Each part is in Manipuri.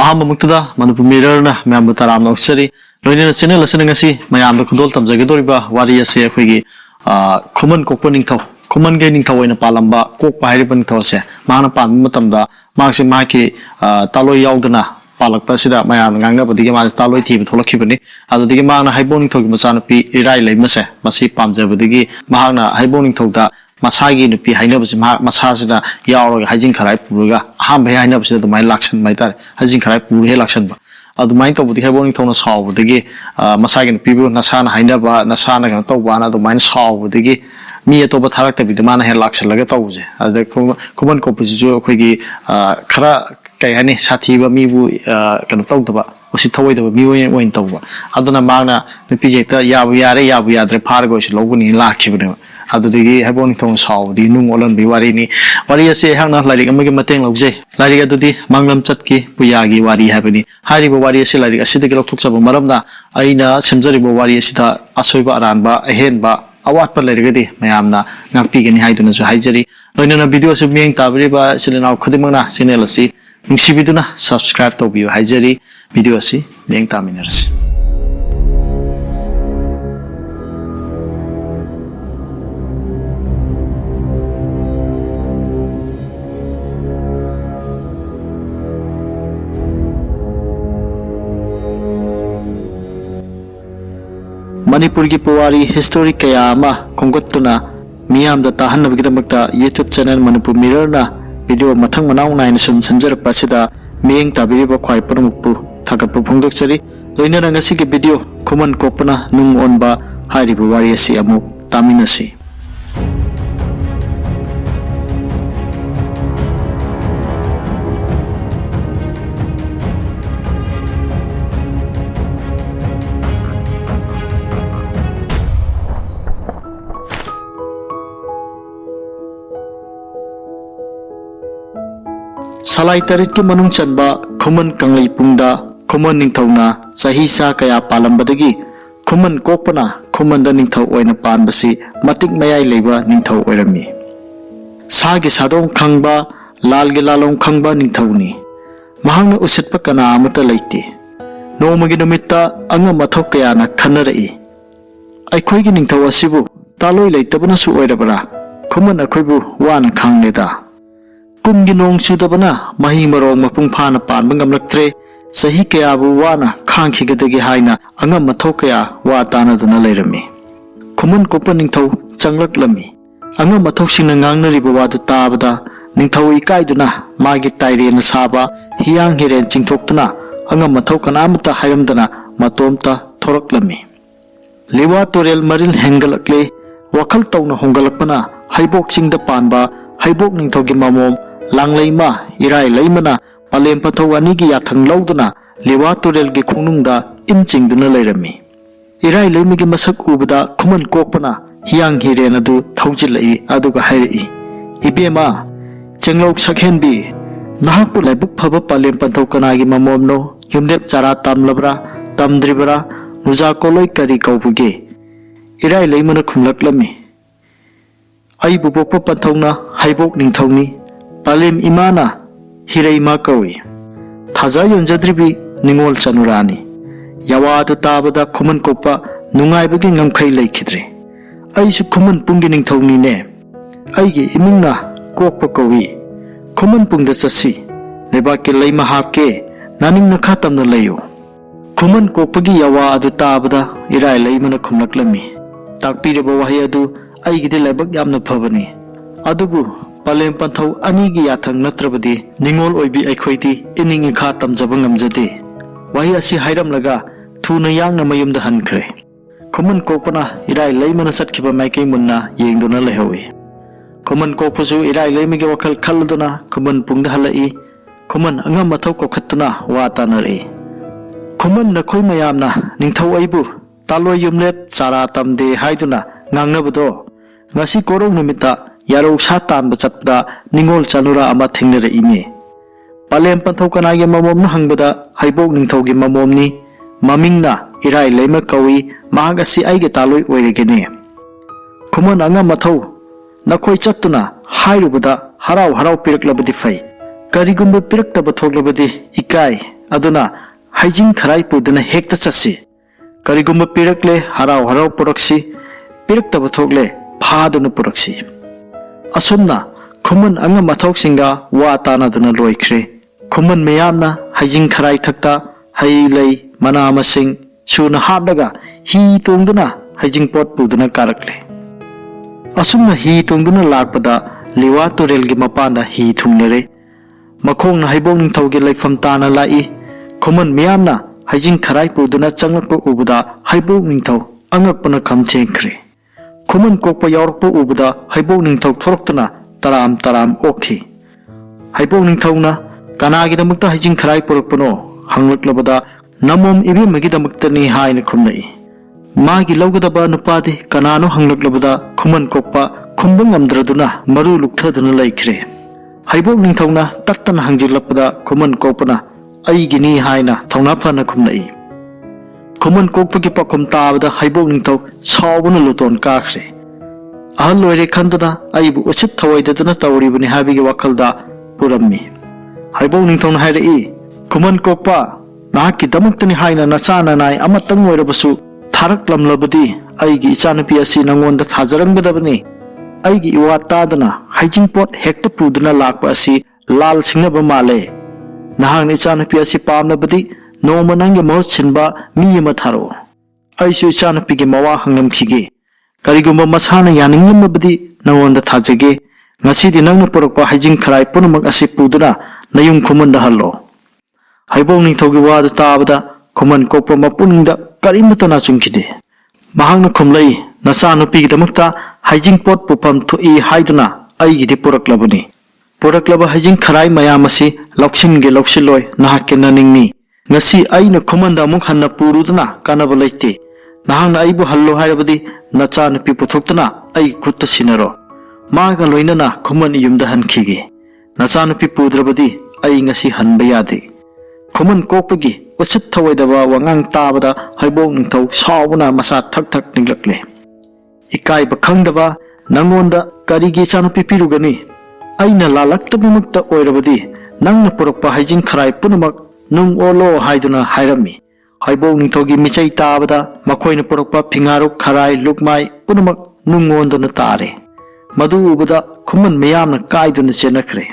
अहममुक्तदा मनपुर मिररना मैम ताराम नौसरी लोइने चैनल असने ngasi mayam da khudol tamjage doriba wari ase akhoi Khuman कोप निंथौ खुमन गे निंथौ ओइना पालंबा कोक पाहिरि बन थौसे माना पान मतमदा मासे माके तालोय यावदना पालकपा सिदा mayam nganga बदिगे मा तालोय थि थोलखिबनि अदुदिगे माना हाइबो निंथौ मसाना पि इराय लैमसे मसी पामजबदिगे माना हाइबो निंथौदा मसागी नुपि हाइनबसे मसासिदा यावरगा हाइजिन खराय पुरुगा हाम भे हाइनबसे दमाय लाक्सन माइतार हाइजिन खराय पुरु हे लाक्सन बा अदुमाय तौबदि हाइबो निंथौना सावबदिगे मसागी नुपिबो नसाना हाइनबा नसाना गन तौबाना दमाय सावबदिगे मी अतोब थारक्तबिद माना हे लाक्सलगा तौजे अद खुमन कोपसिजु अखोइगी खरा कई हानि साथीबा मीबु कनो तौदबा उसी थवैदबा मी ओइन तौबा अदुना मागना नुपिजेक्ता याबु याद्रे फारगोइस लौगुनि लाखिबने अदुदिगी हाइबोनि थों सावदि नुंग ओलन बिवारिनी वारी असे हांना लारिक अमगे मतेंग लौजे लारिक अदुदि मंगलम चटकी पुयागी वारी हाबनि हारिबो वारी असे लारिक असिदगे लौथुकसबो मरमना आइना सेमजरिबो वारी असिदा असोइबा अरानबा अहेनबा अवाटपा लेरगदि मयामना नांपिगनि हाइदुनसु हाइजरी लोइनना वीडियो से मियंग ताबरिबा सिलेनाव खुदिमंगना चैनल असि नुंसिबिदुना सब्सक्राइब तौबियो हाइजरी वीडियो असि मियंग तामिनरसि मणिपुर की पुवारी हिस्टोरिक कया खोंगत्तुना मियामदा ताहन्नबगिदमक्ता यूट्यूब चैनल मणिपुर मिररना वीडियो मथंग मनाउ नाइन सुम संजरपसिदा मियंग ताबिरिबा ख्वाइ प्रमुखपु थागतपु फोंदोकचरी लोइनना ngasiगी वीडियो खुमन कोपना नुंग ओनबा हारिबु वारी असि अमुक तामिनसि सलाई तरित के मनुंग चनबा खुमन कंगलई पुंगदा खुमन निंथौना सही सा कया पालंबदगी खुमन कोपना खुमन द निंथौ ओइना पानबसी मतिक मयाई लेबा निंथौ ओइरमी सागे सादों खंगबा लालगे लालों खंगबा निंथौनी महांगना उसितपा कना अमता लैते नोमगी नुमित्ता अंगा मथौ कयाना खन्नरई अखोइगी निंथौ असिबु तालोय लैतबनसु ओइरबरा खुमन अखोइबु वान खांगलेदा कुमगी नोंग चुदबना मही मरोंग मपुंग फाना पानबा ngamlaktre सही कयाबु वाना खांखिगदगी हाइना अंगम मथौ कया वा तानदुना लेरमी खुमन कोप निंथौ चंगलकलमी अंगम मथौ सिंना ngangnariba wadu tabada निंथौ इकाइदुना मागी ताइरेन साबा हियांग हिरेन चिंथोक्तुना अंगम मथौ कनामता हायरमदना मतोमता थोरकलमी लिवा तोरेल मरिल हेंगलकले वखल तौना होंगलकपना हाइबोक चिंगदा पानबा हाइबोक निंथौगी ममोम लांगलैमा इराय लैमना पालेम पथौ अनिगी याथंग लौदना लिवा तोरेल गी खुंगनुंगदा इन चिंगदुना लैरमी इराय लैमिगी मसक उबदा खुमन कोकपना हियांग हिरेन अदु थौजिलई अदुगा हाइरई इबेमा चेंगलौक सखेनबी नाहकपु लाइबुक फबा पालेम पथौ कनागी ममोमनो युमदेप चारा तामलबरा तामद्रिबरा नुजा कोलोय करी कौबुगे इराय लैमना खुंगलकलमी आई बुबोक पथौना हाइबोक निंथौनी पालेम इमाना हिरैमा कौई थाजा योंजद्रिबी निंगोल चनुरानी यावादु ताबदा खुमन कोपा नुंगाइबगी ngमखै लैखिद्रे आइसु खुमन पुंगी निंथौनीने आइगे इमिंगना कोकपा कौई खुमन पुंगदा चसी लेबाके लैमा हापके नानिंग नखा तमना लैयो खुमन कोपगी यावादु ताबदा इराय लैमना खुमलकलमी ताकपीरेबा वाहि अदु आइगिदे लाइबक यामना फबनी अदुबु पालेम पंथौ अनिगी याथंग नत्रबदी निंगोल ओइबी अखोइदी इनिंग खा तमजबा ngamjade वाहि असि हाइरमलगा थुना यांगना मयुमदा हनख्रे खुमन कोपना इराय लैमना सटखिबा माइकै मुन्ना येंगदुना लैहौई खुमन कोपसु इराय लैमिगे वखल खलदुना खुमन पुंगदा हलई खुमन अंगम मथौ कोखत्तुना वा तानरई खुमन नखोइ मयामना निंथौ अइबु तालोय युमलेप चारा तमदे हाइदुना ngangnabado ngasi korong numita yaro sa tanba chatda ningol chanura ama thingnere ine palem panthau kanagi mamom na hangbada haibok ningthaugi mamomni mamingna irai leima kawi mahagasi aige taloi oiregene खुमन अंगा मथौ नखोई चत्तुना हाइरुबदा हराव हराव पिरक्लबदि फै ꯀꯔꯤꯒꯨꯝꯕ ꯄꯤꯔꯛꯇꯕ ꯊꯣꯛꯂꯕꯗꯤ ꯏꯀꯥꯏ ꯑꯗꯨꯅ ꯍꯩꯖꯤꯡ ꯈꯔꯥꯏ ꯄꯨꯗꯨꯅ ꯍꯦꯛꯇ ꯆꯠꯁꯤ ꯀꯔꯤꯒꯨꯝꯕ ꯄꯤꯔꯛꯂꯦ ꯍꯔꯥꯎ ꯍꯔꯥꯎ ꯄꯨꯔꯛꯁꯤ ꯄꯤꯔꯛꯇꯕ ꯊꯣꯛꯂꯦ ꯐꯥꯗꯨꯅ ꯄꯨꯔꯛꯁꯤ ꯑꯁꯨꯝꯅ ꯈꯨꯃꯟ ꯑꯉꯝ ꯑꯊꯧꯁꯤꯡꯒ ꯋꯥ ꯇꯥꯅꯗꯨꯅ ꯂꯣꯏꯈ꯭ꯔꯦ ꯈꯨꯃꯟ ꯃꯌꯥꯝꯅ ꯍꯩꯖꯤꯡ ꯈꯔꯥꯏ ꯊꯛꯇ ꯍꯩ ꯂꯩ ꯃꯅꯥ ꯃꯁꯤꯡ ꯁꯨꯅ ꯍꯥꯞꯂꯒ ꯍꯤ ꯇꯣꯡꯗꯨꯅ ꯍꯩꯖꯤꯡ ꯄꯣꯠ ꯄꯨꯗꯨꯅ ꯀꯥꯔꯛꯂꯦ ꯑꯁꯨꯝꯅ ꯍꯤ ꯇꯣꯡꯗꯨꯅ ꯂꯥꯛꯄꯗ ꯂꯤꯋꯥ ꯇꯨꯔꯦꯜꯒꯤ ꯃꯄꯥꯟꯗ ꯍꯤ ꯊꯨꯡꯂꯔꯦ ꯃꯈꯣꯡꯅ ꯍꯩꯕꯣꯛ ꯅꯤꯡꯊꯧꯒꯤ ꯂꯩꯐꯝ ꯇꯥꯅ ꯂꯥꯛꯏ ꯈꯨꯃꯟ ꯃꯌꯥꯝꯅ ꯍꯩꯖꯤꯡ ꯈꯔꯥꯏ ꯄꯨꯗꯨꯅ ꯆꯪꯂꯛꯄ ꯎꯕꯗ ꯍꯩꯕꯣꯛ ꯅꯤꯡꯊꯧ ꯑꯉꯛꯄꯅ ꯈꯝ ꯊꯦꯡꯈ꯭ꯔꯦ ꯈꯨꯃꯟ ꯀꯣꯛꯄ ꯌꯥꯎꯔꯛꯄ ꯎꯕꯗ ꯍꯩꯕꯣꯛ ꯅꯤꯡꯊꯧ ꯊꯣꯔꯛꯇꯨꯅ ꯇꯔꯥꯝ ꯇꯔꯥꯝ ꯑꯣꯛꯈꯤ ꯍꯩꯕꯣꯛ ꯅꯤꯡꯊꯧꯅ ꯀꯅꯥꯒꯤꯗꯃꯛꯇ ꯍꯩꯖꯤꯡ ꯈꯔꯥꯏ ꯄꯨꯔꯛꯄꯅꯣ ꯍꯪꯂꯛꯂꯕꯗ ꯅꯃꯣꯝ ꯏꯕꯦꯝꯃꯒꯤꯗꯃꯛꯇꯅꯤ ꯍꯥꯏꯅ ꯈꯨꯝꯂꯛꯏ ꯃꯥꯒꯤ ꯂꯧꯒꯗꯕ ꯅꯨꯄꯥꯗꯤ ꯀꯅꯥꯅꯣ ꯍꯪꯂꯛꯂꯕꯗ ꯈꯨꯃꯟ ꯀꯣꯛꯄ ꯈꯨꯝꯕ ꯉꯝꯗ꯭ꯔꯗꯨꯅ ꯃꯔꯨ ꯂꯨꯛꯊꯗꯨꯅ ꯂꯩꯈ꯭ꯔꯦ ꯍꯩꯕꯣꯛ ꯅꯤꯡꯊꯧꯅ ꯇꯠꯇꯅ ꯍꯪꯖꯤꯜꯂꯛꯄꯗ ꯈꯨꯃꯟ ꯀꯣꯛꯄꯅ ꯑꯩꯒꯤꯅꯤ ꯍꯥꯏꯅ ꯊꯧꯅꯥ ꯐꯅ ꯈꯨꯝꯂꯛꯏ ꯈꯨꯃꯟ ꯀꯣꯛꯄꯒꯤ ꯄꯥꯎꯈꯨꯝ ꯇꯥꯕꯗ ꯍꯩꯕꯣꯛ ꯅꯤꯡꯊꯧ ꯁꯥꯎꯕꯅ ꯂꯨꯇꯣꯟ ꯀꯥꯈ꯭ꯔꯦ ꯑꯍꯜ ꯑꯣꯏꯔꯦ ꯈꯟꯗꯨꯅ ꯑꯩꯕꯨ ꯎꯁꯤꯠ ꯊꯑꯣꯏꯗꯗꯨꯅ ꯇꯧꯔꯤꯕꯅꯤ ꯍꯥꯏꯕꯒꯤ ꯋꯥꯈꯜꯗ ꯄꯨꯔꯝꯃꯤ ꯍꯩꯕꯣꯛ ꯅꯤꯡꯊꯧꯅ ꯍꯥꯏꯔꯛꯏ ꯈꯨꯃꯟ ꯀꯣꯛꯄ ꯅꯍꯥꯛꯀꯤꯗꯃꯛꯇꯅꯤ ꯍꯥꯏꯅ ꯅꯆꯥ ꯅꯅꯥꯏ ꯑꯃꯇꯪ ꯑꯣꯏꯔꯕꯁꯨ ꯊꯥꯔꯛꯂꯝꯂꯕꯗꯤ ꯑꯩꯒꯤ ꯏꯆꯥꯅꯨꯄꯤ ꯑꯁꯤ ꯅꯉꯣꯟꯗ ꯊꯥꯖꯔꯝꯒꯗꯕꯅꯤ ꯑꯩꯒꯤ ꯏꯋꯥ ꯇꯥꯗꯅ ꯍꯩꯖꯤꯡ ꯄꯣꯠ ꯍꯦꯛꯇ ꯄꯨꯗꯨꯅ ꯂꯥꯛꯄ ꯑꯁꯤ ꯂꯥꯜ ꯁꯤꯡꯅꯕ ꯃꯥꯜꯂꯦ ꯅꯍꯥꯛꯅ ꯏꯆꯥꯅꯨꯄꯤ ꯑꯁꯤ ꯄꯥꯝꯂꯕꯗꯤ ꯅꯣꯡꯃ ꯅꯪꯒꯤ ꯃꯍꯨꯠ ꯁꯤꯟꯕ ꯃꯤ ꯑꯃ ꯊꯥꯔꯛꯑꯣ ꯑꯩꯁꯨ ꯏꯆꯥꯅꯨꯄꯤꯒꯤ ꯃꯋꯥ ꯍꯪꯂꯝꯈꯤꯒꯦ ꯀꯔꯤꯒꯨꯝꯕ ꯃꯁꯥꯅ ꯌꯥꯅꯤꯡꯂꯝꯃꯕꯗꯤ ꯅꯉꯣꯟꯗ ꯊꯥꯖꯒꯦ ꯉꯁꯤꯗꯤ ꯅꯪꯅ ꯄꯨꯔꯛꯄ ꯍꯩꯖꯤꯡ ꯈꯔꯥꯏ ꯄꯨꯝꯅꯃꯛ ꯑꯁꯤ ꯄꯨꯗꯨꯅ ꯅꯌꯨꯝ ꯈꯨꯃꯟꯗ ꯍꯜꯂꯣ ꯍꯩꯕꯣꯛ ꯅꯤꯡꯊꯧꯒꯤ ꯋꯥꯗꯨ ꯇꯥꯕꯗ ꯈꯨꯃꯟ ꯀꯣꯛꯄ ꯃꯄꯨꯅꯤꯡꯗ ꯀꯔꯤꯃꯠꯇ ꯅꯥꯆꯨꯡꯈꯤꯗꯦ ꯃꯍꯥꯛꯅ ꯈꯨꯝꯂꯛꯏ ꯅꯆꯥꯅꯨꯄꯤꯒꯤꯗꯃꯛꯇ ꯍꯩꯖꯤꯡ ꯄꯣꯠ ꯄꯨꯐꯝ ꯊꯣꯛꯏ ꯍꯥꯏꯗꯨꯅ ꯑꯩꯒꯤꯗꯤ ꯄꯨꯔꯛꯂꯕꯅꯤ ꯄꯨꯔꯛꯂꯕ ꯍꯩꯖꯤꯡ ꯈꯔꯥꯏ ꯃꯌꯥꯝ ꯑꯁꯤ ꯂꯧꯁꯤꯟꯒꯦ ꯂꯧꯁꯤꯜꯂꯣꯏ ꯅꯍꯥꯛꯀꯤ ꯅꯅꯤꯡꯅꯤ ꯉꯁꯤ ꯑꯩꯅ ꯈꯨꯃꯟꯗ ꯑꯃꯨꯛ ꯍꯟꯅ ꯄꯨꯔꯨꯗꯨꯅ ꯀꯥꯟꯅꯕ ꯂꯩꯇꯦ ꯅꯍꯥꯛꯅ ꯑꯩꯕꯨ ꯍꯜꯂꯣ ꯍꯥꯏꯔꯕꯗꯤ ꯅꯆꯥꯅꯨꯄꯤ ꯄꯨꯊꯣꯛꯇꯨꯅ ꯑꯩꯒꯤ ꯈꯨꯠꯇ ꯁꯤꯟꯅꯔꯣ ꯃꯥꯒ ꯂꯣꯏꯅꯅ ꯈꯨꯃꯟ ꯌꯨꯝꯗ ꯍꯟꯈꯤꯒꯦ ꯅꯆꯥꯅꯨꯄꯤ ꯄꯨꯗ꯭ꯔꯕꯗꯤ ꯑꯩ ꯉꯁꯤ ꯍꯟꯕ ꯌꯥꯗꯦ ꯈꯨꯃꯟ ꯀꯣꯛꯄꯒꯤ ꯎꯁꯤꯠ ꯊꯑꯣꯏꯗꯕ ꯋꯥꯉꯥꯡ ꯇꯥꯕꯗ ꯍꯩꯕꯣꯛ ꯅꯤꯡꯊꯧ ꯁꯥꯎꯕꯅ ꯃꯁꯥ ꯊꯛ ꯊꯛ ꯅꯤꯛꯂꯛꯂꯦ ꯏꯀꯥꯏꯕ ꯈꯪꯗꯕ ꯅꯉꯣꯟꯗ ꯀꯔꯤꯒꯤ ꯏꯆꯥꯅꯨꯄꯤ ꯄꯤꯔꯨꯒꯅꯤ ꯑꯩꯅ ꯂꯥꯜꯂꯛꯇꯕꯃꯛꯇ ꯑꯣꯏꯔꯕꯗꯤ ꯅꯪꯅ ꯄꯨꯔꯛꯄ ꯍꯩꯖꯤꯡ ꯈꯔꯥꯏ ꯄꯨꯝꯅꯃꯛ ꯅꯨꯡ ꯑꯣꯜꯂꯣ ꯍꯥꯏꯗꯨꯅ ꯍꯥꯏꯔꯝꯃꯤ ꯍꯩꯕꯣꯛ ꯅꯤꯡꯊꯧꯒꯤ ꯃꯤꯆꯩ ꯇꯥꯕꯗ ꯃꯈꯣꯏꯅ ꯄꯨꯔꯛꯄ ꯐꯤꯉꯥꯔꯨꯛ ꯈꯔꯥꯏ ꯂꯨꯛꯃꯥꯏ ꯄꯨꯝꯅꯃꯛ ꯅꯨꯡ ꯑꯣꯟꯗꯨꯅ ꯇꯥꯔꯦ ꯃꯗꯨ ꯎꯕꯗ ꯈꯨꯃꯟ ꯃꯌꯥꯝꯅ ꯀꯥꯏꯗꯨꯅ ꯆꯦꯟꯅꯈ꯭ꯔꯦ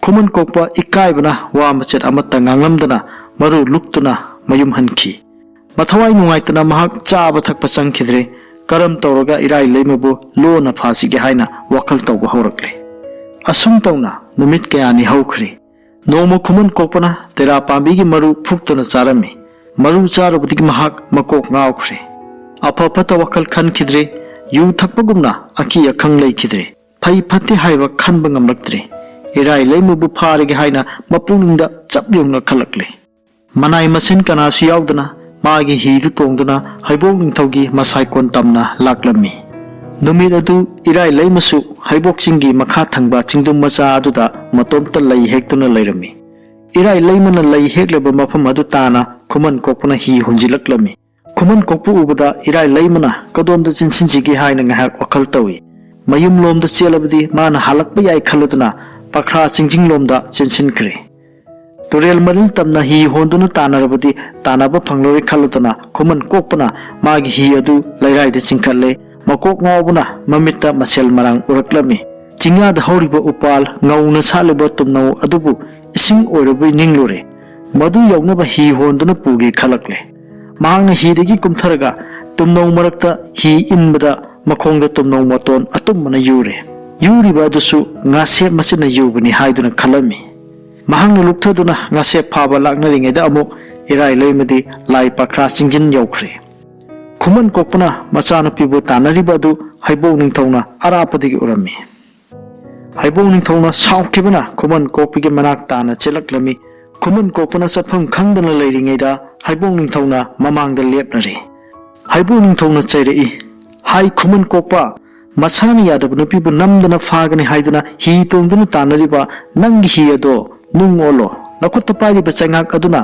ꯈꯨꯃꯟ ꯀꯣꯛꯄ ꯏꯀꯥꯏꯕꯅ ꯋꯥ ꯃꯆꯦꯠ ꯑꯃꯠꯇ ꯉꯥꯡꯂꯝꯗꯅ ꯃꯔꯨ ꯂꯨꯛꯇꯨꯅ ꯃꯌꯨꯝ ꯍꯟꯈꯤ ꯃꯊꯋꯥꯏ ꯅꯨꯡꯉꯥꯏꯇꯅ ꯃꯍꯥꯛ ꯆꯥꯕ ꯊꯛꯄ ꯆꯪꯈꯤꯗ꯭ꯔꯦ ꯀꯔꯝ ꯇꯧꯔꯒ ꯏꯔꯥꯏ ꯂꯩꯃꯕꯨ ꯂꯣꯟꯅ ꯐꯥꯁꯤꯒꯦ ꯍꯥꯏꯅ ꯋꯥꯈꯜ ꯇꯧꯕ ꯍꯧꯔꯛꯂꯦ ꯑꯁꯨꯝ ꯇꯧꯅ ꯅꯨꯃꯤꯠ ꯀꯌꯥꯅꯤ ꯍꯧꯈ꯭ꯔꯦ ꯅꯣꯡꯃ ꯈꯨꯃꯟ ꯀꯣꯛꯄꯅ ꯇꯦꯔꯥ ꯄꯥꯝꯕꯤꯒꯤ ꯃꯔꯨ ꯐꯨꯛꯇꯨꯅ ꯆꯥꯔꯝꯃꯤ ꯃꯔꯨ ꯆꯥꯔꯨꯕꯗꯒꯤ ꯃꯍꯥꯛ ꯃꯀꯣꯛ ꯉꯥꯎꯈ꯭ꯔꯦ ꯑꯐ ꯐꯠꯇ ꯋꯥꯈꯜ ꯈꯟꯈꯤꯗ꯭ꯔꯦ ꯌꯨ ꯊꯛꯄꯒꯨꯝꯅ ꯑꯀꯤ ꯑꯈꯪ ꯂꯩꯈꯤꯗ꯭ꯔꯦ ꯐꯩ ꯐꯠꯇꯦ ꯍꯥꯏꯕ ꯈꯟꯕ ꯉꯝꯂꯛꯇ꯭ꯔꯦ ꯏꯔꯥꯏ ꯂꯩꯃꯕꯨ ꯐꯥꯔꯒꯦ ꯍꯥꯏꯅ ꯃꯄꯨꯡꯅꯤꯡꯗ ꯆꯞ ꯌꯨꯡꯅ ꯈꯜꯂꯛꯂꯦ ꯃꯅꯥꯏ ꯃꯁꯤꯟ ꯀꯅꯥꯁꯨ ꯌꯥꯎꯗꯅ ꯃꯥꯒꯤ ꯍꯤꯗꯨ ꯇꯣꯡꯗꯨꯅ ꯍꯩꯕꯣꯛ ꯅꯤꯡꯊꯧꯒꯤ ꯃꯁꯥꯏꯀꯣꯟ ꯇꯝꯅ ꯂꯥꯛꯂꯝꯃꯤ ꯅꯨꯃꯤꯠ ꯑꯗꯨ ꯏꯔꯥꯏ ꯂꯩꯃꯁꯨ ꯍꯩꯕꯣꯛ ꯆꯤꯡꯒꯤ ꯃꯈꯥ ꯊꯪꯕ ꯆꯤꯡꯗꯨꯝ ꯃꯆꯥ ꯑꯗꯨꯗ ꯃꯇꯣꯝꯇ ꯂꯩ ꯍꯦꯛꯇꯨꯅ ꯂꯩꯔꯝꯃꯤ ꯏꯔꯥꯏ ꯂꯩꯃꯅ ꯂꯩ ꯍꯦꯛꯂꯤꯕ ꯃꯐꯝ ꯑꯗꯨ ꯇꯥꯅ ꯈꯨꯃꯟ ꯀꯣꯛꯄꯅ ꯍꯤ ꯍꯣꯟꯖꯤꯜꯂꯛꯂꯝꯃꯤ ꯈꯨꯃꯟ ꯀꯣꯛꯄ ꯎꯕꯗ ꯏꯔꯥꯏ ꯂꯩꯃꯅ ꯀꯗꯣꯝꯗ ꯆꯦꯟꯁꯤꯟꯁꯤꯒꯦ ꯍꯥꯏꯅ ꯉꯥꯏꯍꯥꯛ ꯋꯥꯈꯜ ꯇꯧꯏ ꯃꯌꯨꯝꯂꯣꯝꯗ ꯆꯦꯜꯂꯕꯗꯤ ꯃꯥꯅ ꯍꯜꯂꯛꯄ ꯌꯥꯏ ꯈꯜꯂꯨꯗꯨꯅ ꯄꯈ꯭ꯔꯥ ꯆꯤꯡꯖꯤꯡꯂꯣꯝꯗ ꯆꯦꯟꯁꯤꯟꯈ꯭ꯔꯦ ꯇꯨꯔꯦꯜ ꯃꯔꯤꯜ ꯇꯝꯅ ꯍꯤ ꯍꯣꯟꯗꯨꯅ ꯇꯥꯟꯅꯔꯕꯗꯤ ꯇꯥꯟꯅꯕ ꯐꯪꯂꯔꯣꯏ ꯈꯜꯂꯨꯗꯨꯅ ꯈꯨꯃꯟ ꯀꯣꯛꯄꯅ ꯃꯥꯒꯤ ꯍꯤ ꯑꯗꯨ ꯂꯩꯔꯥꯏꯗ ꯆꯤꯡꯈꯠꯂꯦ ꯃꯀꯣꯛ ꯉꯥꯎꯕꯅ ꯃꯃꯤꯠꯇ ꯃꯁꯦꯜ ꯃꯔꯥꯡ ꯎꯔꯛꯂꯝꯃꯤ ꯆꯤꯡꯌꯥꯗ ꯍꯧꯔꯤꯕ ꯎꯄꯥꯜ ꯉꯧꯅ ꯁꯥꯠꯂꯤꯕ ꯇꯨꯝꯅꯧ ꯑꯗꯨꯕꯨ ꯏꯁꯤꯡ ꯑꯣꯏꯔꯕꯣꯏ ꯅꯤꯡꯂꯨꯔꯦ ꯃꯗꯨ ꯌꯧꯅꯕ ꯍꯤ ꯍꯣꯟꯗꯨꯅ ꯄꯨꯒꯦ ꯈꯜꯂꯛꯂꯦ ꯃꯍꯥꯛꯅ ꯍꯤꯗꯒꯤ ꯀꯨꯝꯊꯔꯒ ꯇꯨꯝꯅꯧ ꯃꯔꯛꯇ ꯍꯤ ꯏꯟꯕꯗ ꯃꯈꯣꯡꯗ ꯇꯨꯝꯅꯧ ꯃꯇꯣꯟ ꯑꯇꯨꯝꯕꯅ ꯌꯨꯔꯦ ꯌꯨꯔꯤꯕ ꯑꯗꯨꯁꯨ ꯉꯥꯁꯦꯞ ꯃꯆꯤꯟꯅ ꯌꯨꯕꯅꯤ ꯍꯥꯏꯗꯨꯅ ꯈꯜꯂꯝꯃꯤ ꯃꯍꯥꯛꯅ ꯂꯨꯞꯊꯗꯨꯅ ꯉꯥꯁꯦꯞ ꯐꯥꯕ ꯂꯥꯛꯅꯔꯤꯉꯩꯗ ꯑꯃꯨꯛ ꯏꯔꯥꯏ ꯂꯩꯃꯗꯤ ꯂꯥꯏ ꯄꯈ꯭ꯔꯥ ꯆꯤꯡꯖꯤꯟ ꯌꯧꯈ꯭ꯔꯦ ꯈꯨꯃꯟ ꯀꯣꯛꯄꯅ ꯃꯆꯥꯅꯨꯄꯤꯕꯨ ꯇꯥꯟꯅꯔꯤꯕ ꯑꯗꯨ ꯍꯩꯕꯣꯛ ꯅꯤꯡꯊꯧꯅ ꯑꯔꯥꯞꯄꯗꯒꯤ ꯎꯔꯝꯃꯤ ꯍꯩꯕꯣꯛ ꯅꯤꯡꯊꯧꯅ ꯁꯥꯎꯈꯤꯕꯅ ꯈꯨꯃꯟ ꯀꯣꯛꯄꯒꯤ ꯃꯅꯥꯛ ꯇꯥꯅ ꯆꯦꯜꯂꯛꯂꯝꯃꯤ ꯈꯨꯃꯟ ꯀꯣꯛꯄꯅ ꯆꯠꯐꯝ ꯈꯪꯗꯅ ꯂꯩꯔꯤꯉꯩꯗ ꯍꯩꯕꯣꯛ ꯅꯤꯡꯊꯧꯅ ꯃꯃꯥꯡꯗ ꯂꯦꯞꯂꯔꯦ ꯍꯩꯕꯣꯛ ꯅꯤꯡꯊꯧꯅ ꯆꯩꯔꯛꯏ ꯍꯥꯏ ꯈꯨꯃꯟ ꯀꯣꯛꯄ ꯃꯁꯥꯅ ꯌꯥꯗꯕ ꯅꯨꯄꯤꯕꯨ ꯅꯝꯗꯅ ꯐꯥꯒꯅꯤ ꯍꯥꯏꯗꯨꯅ ꯍꯤ ꯇꯣꯡꯗꯨꯅ ꯇꯥꯟꯅꯔꯤꯕ ꯅꯪꯒꯤ ꯍꯤ ꯑꯗꯣ ꯅꯨꯡ ꯑꯣꯜꯂꯣ ꯅꯈꯨꯠꯇ ꯄꯥꯏꯔꯤꯕ ꯆꯩꯉꯥꯛ ꯑꯗꯨꯅ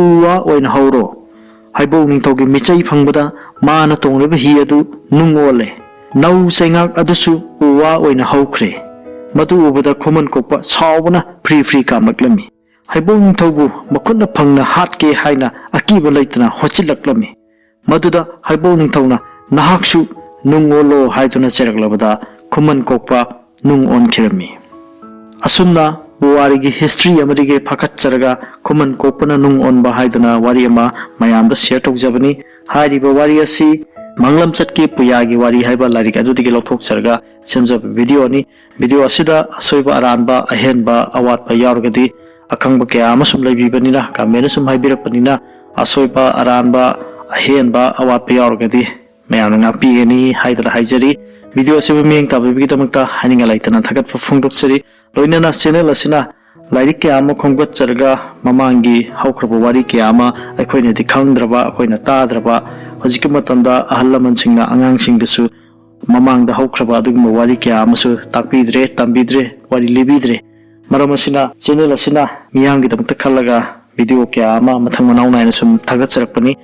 ꯎ ꯋꯥ ꯑꯣꯏꯅ ꯍꯧꯔꯣ ꯍꯩꯕꯣꯛ ꯅꯤꯡꯊꯧꯒꯤ ꯃꯤꯆꯩ ꯐꯪꯕꯗ ꯃꯥꯅ ꯇꯣꯡꯂꯤꯕ ꯍꯤ ꯑꯗꯨ ꯅꯨꯡ ꯑꯣꯜꯂꯦ ꯅꯧ ꯆꯩꯉꯥꯛ ꯑꯗꯨꯁꯨ ꯎ ꯋꯥ ꯑꯣꯏꯅ ꯍꯧꯈ꯭ꯔꯦ Madu ubada Khoman Kokpa saubana free kamlaklami. Haibong Ningthaubu makutna phangna hatke haina akiba leitana hochilaklami. Maduda Haibong Ningthauna nahaksu nung olo haiduna cheraklabada Khoman Kokpa nung onkhirami. Asumna Buwarigi history amarige phakatcharaga Khoman Kokpana nung onba haiduna wari ama mayamda share tawjabani. Hairiba wari asi Manglam Chatki Puyagi wari haiba larik adudigi lauthokcharga semjab video ni. Video asida asoiba aranba ahenba awatba yaurgadi akangba kaya amasum laibibanina kamena sum haibirakpanina asoiba aranba ahenba awatba yaurgadi mayamna ngakpigani haidara haijari. Video asiba miyeng tabibigidamukta haninga laitana thagatpa phongdoksari. Loinana channel asina Lairik kaya ama khonggatcharga mamangi haukraba wari kaya ama aikoina di khangdraba aikoina tadraba hojiki matamda ahal lamansingna angangsingdasu mamangda haukraba aduguma wari kaya amasu takpidre tambidre wari libidre maram asina channel asina miyangidamukta khallaga video kaya ama mathang manaw naina sum thagatcharakpani.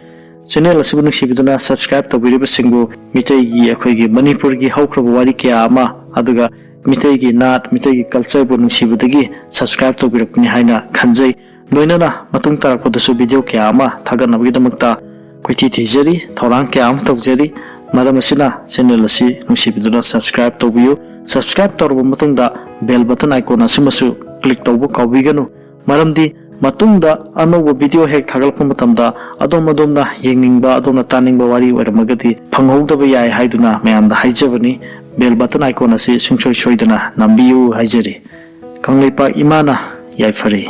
Channel asibu nuksibiduna subscribe tawbiribasingbu mitaigi aikoigi manipurgi haukraba wari kaya ama aduga Mitaigi Nat, Mitaigi culture bu nungsibudagi subscribe tawbirakpani haina khanjai. Loinana matung tarakpadasu video kaya ama thaganabagidamukta koiti thijari thorang kaya ama tawjari. Maram asina channel asi nungsibiduna subscribe tawbiyu. Subscribe tawraba matungda bell button icon asimasu click tawbu kawbiganu. Maramdi matungda anoba video hek thagalpa matamda adomna yengningba adomna taningba wari oiramagadi phanghogdaba yai haiduna mayamda haijabani. Bell button icon asi sungchoi soidana nambiyu haijari. Kangleipa imana yaifari.